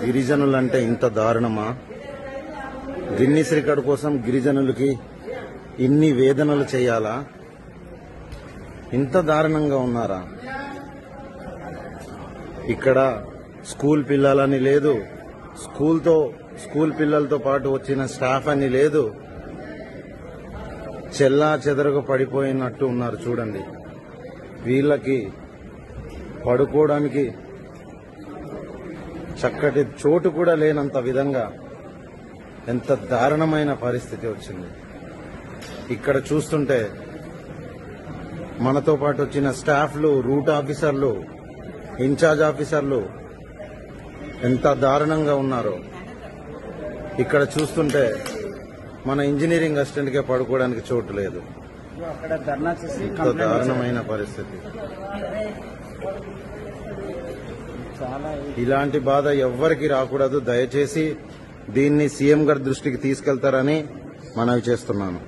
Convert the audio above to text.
గిరిజనులంటే ఇంత దారుణమా? Guinness record కోసం గిరిజనులకి ఇన్ని వేదనలు చేయాలా? ఇంత దారుణంగా ఉన్నారా? ఇక్కడ స్కూల్ పిల్లలని లేదు, స్కూల్ పిల్లలతో పాటు వచ్చిన స్టాఫ్ అని లేదు, చెల్లా చెదరగా పడిపోయినట్టు ఉన్నారు. చూడండి, వీళ్ళకి పడుకోవడానికి చక్కటి చోటు కూడా లేనంత విధంగా ఎంత దారుణమైన పరిస్థితి వచ్చింది. ఇక్కడ చూస్తుంటే మనతో పాటు వచ్చిన స్టాఫ్లు, రూట్ ఆఫీసర్లు, ఇన్ఛార్జ్ ఆఫీసర్లు ఎంత దారుణంగా ఉన్నారో ఇక్కడ చూస్తుంటే మన ఇంజనీరింగ్ అసిస్టెంట్కే పడుకోవడానికి చోటు లేదు. ఎంత దారుణమైన పరిస్థితి. ఇలాంటి బాధ ఎవ్వరికి రాకూడదు. దయచేసి దీన్ని సీఎం గారి దృష్టికి తీసుకెళ్తారని మనవి చేస్తున్నాను.